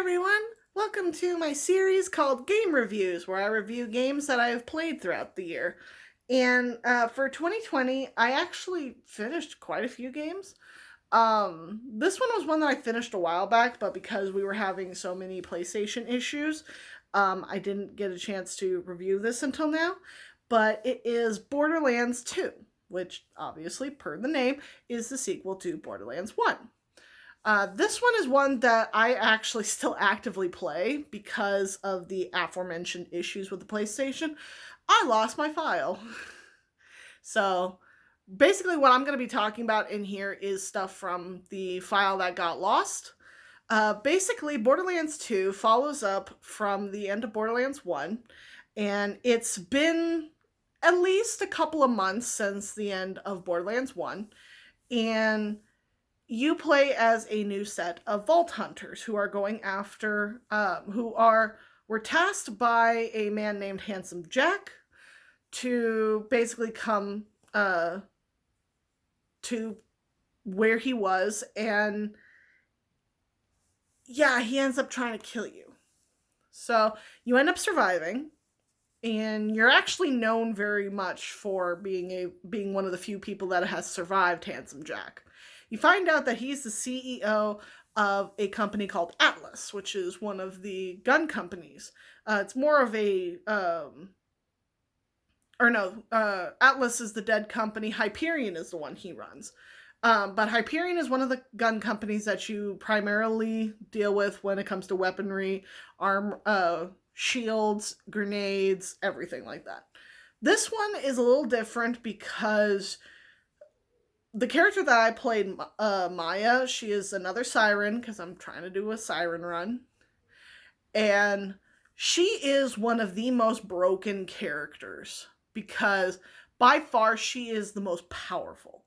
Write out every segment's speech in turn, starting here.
everyone! Welcome to my series called Game Reviews, where I review games that I have played throughout the year. And for 2020, I actually finished quite a few games. This one was one that I finished a while back, but because we were having so many PlayStation issues, I didn't get a chance to review this until now. But it is Borderlands 2, which obviously, per the name, is the sequel to Borderlands 1. This one is one that I actually still actively play because of the aforementioned issues with the PlayStation. I lost my file. So basically, what I'm going to be talking about in here is stuff from the file that got lost. Basically, Borderlands 2 follows up from the end of Borderlands 1, and it's been at least a couple of months since the end of Borderlands 1, and you play as a new set of vault hunters who are going after, were tasked by a man named Handsome Jack to basically come to where he was, and yeah, he ends up trying to kill you. So you end up surviving, and you're actually known very much for being one of the few people that has survived Handsome Jack. You find out that he's the CEO of a company called Atlas, which is one of the gun companies. It's more of a, Atlas is the dead company. Hyperion is the one he runs. But Hyperion is one of the gun companies that you primarily deal with when it comes to weaponry, shields, grenades, everything like that. This one is a little different because the character that I played, Maya, she is another siren, because I'm trying to do a siren run. And she is one of the most broken characters, because by far she is the most powerful.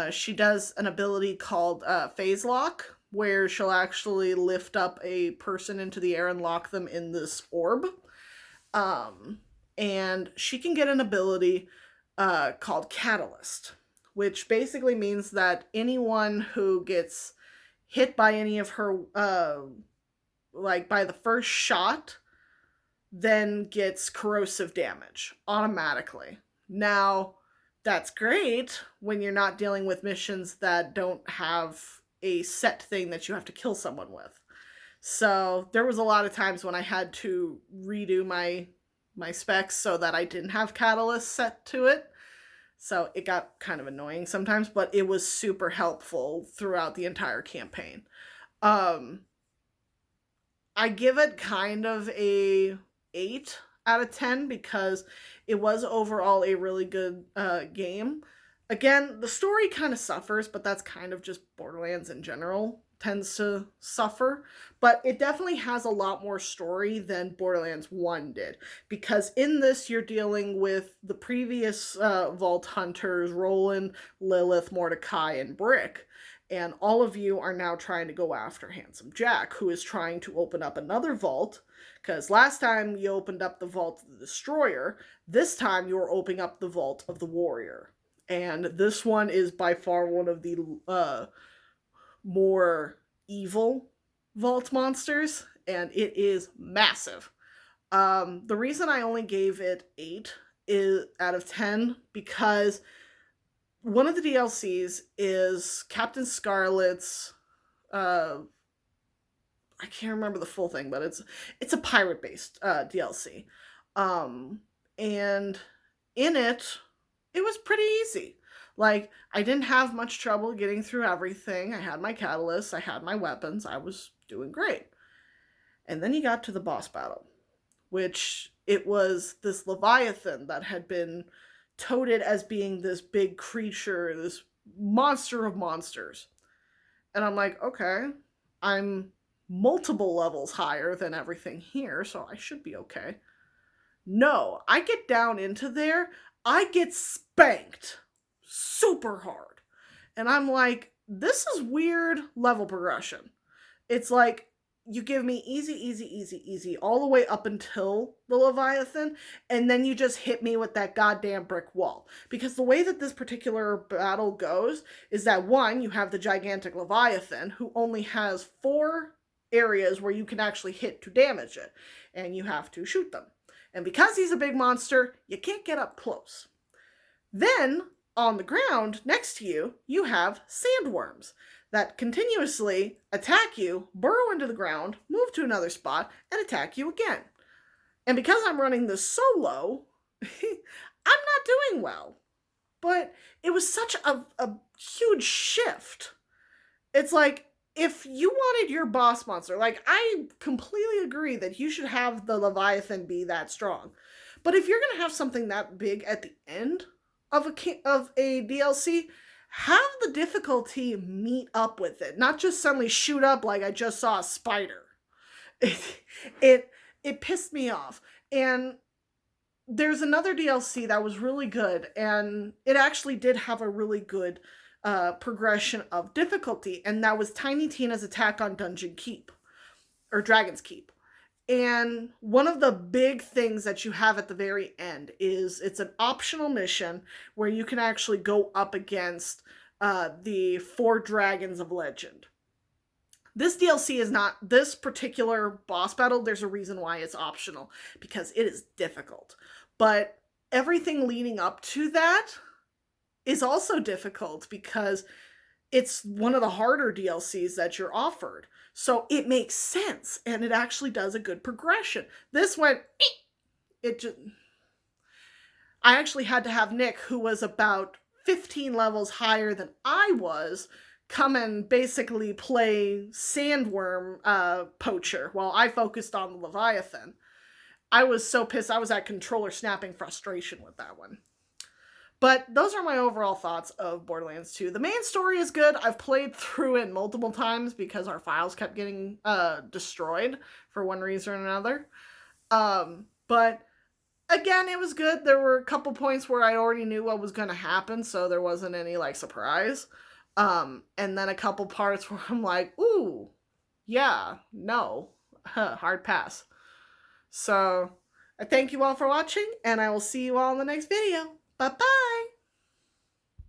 She does an ability called Phase Lock, where she'll actually lift up a person into the air and lock them in this orb. And she can get an ability called Catalyst, which basically means that anyone who gets hit by any of her, by the first shot, then gets corrosive damage automatically. Now, that's great when you're not dealing with missions that don't have a set thing that you have to kill someone with. So there was a lot of times when I had to redo my specs so that I didn't have Catalyst set to it. So it got kind of annoying sometimes, but it was super helpful throughout the entire campaign. I give it kind of a 8 out of 10 because it was overall a really good game. Again, the story kind of suffers, but that's kind of just Borderlands in general tends to suffer, but it definitely has a lot more story than Borderlands 1 did, because in this you're dealing with the previous Vault Hunters, Roland, Lilith, Mordecai, and Brick, and all of you are now trying to go after Handsome Jack, who is trying to open up another vault, because last time you opened up the Vault of the Destroyer, this time you're opening up the Vault of the Warrior, and this one is by far one of the more evil vault monsters, and it is massive. The reason I only gave it 8 out of 10 because one of the DLCs is Captain Scarlet's I can't remember the full thing, but it's a pirate based DLC. And in it was pretty easy. Like, I didn't have much trouble getting through everything. I had my catalyst, I had my weapons, I was doing great. And then you got to the boss battle, which it was this Leviathan that had been touted as being this big creature, this monster of monsters. And I'm like, okay, I'm multiple levels higher than everything here, so I should be okay. No, I get down into there, I get spanked super hard. And I'm like, this is weird level progression. It's like, you give me easy, all the way up until the Leviathan, and then you just hit me with that goddamn brick wall. Because the way that this particular battle goes is that, one, you have the gigantic Leviathan, who only has 4 areas where you can actually hit to damage it, and you have to shoot them. And because he's a big monster, you can't get up close. Then, on the ground next to you, you have sandworms that continuously attack you, burrow into the ground, move to another spot, and attack you again. And because I'm running this solo, I'm not doing well. But it was such a huge shift. It's like, if you wanted your boss monster, like, I completely agree that you should have the Leviathan be that strong. But if you're going to have something that big at the end of a DLC, have the difficulty meet up with it. Not just suddenly shoot up like I just saw a spider. It pissed me off. And there's another DLC that was really good, and it actually did have a really good progression of difficulty, and that was Tiny Tina's attack on Dungeon Keep, or Dragon's Keep. And one of the big things that you have at the very end is it's an optional mission where you can actually go up against the 4 Dragons of Legend. This DLC is not, this particular boss battle, there's a reason why it's optional, because it is difficult. But everything leading up to that is also difficult because it's one of the harder DLCs that you're offered. So it makes sense, and it actually does a good progression. This went, I actually had to have Nick, who was about 15 levels higher than I was, come and basically play Sandworm Poacher while I focused on the Leviathan. I was so pissed. I was at controller snapping frustration with that one. But those are my overall thoughts of Borderlands 2. The main story is good. I've played through it multiple times because our files kept getting destroyed for one reason or another. But again, it was good. There were a couple points where I already knew what was going to happen, so there wasn't any like surprise. And then a couple parts where I'm like, ooh, yeah, no, hard pass. So I thank you all for watching, and I will see you all in the next video. Bye-bye!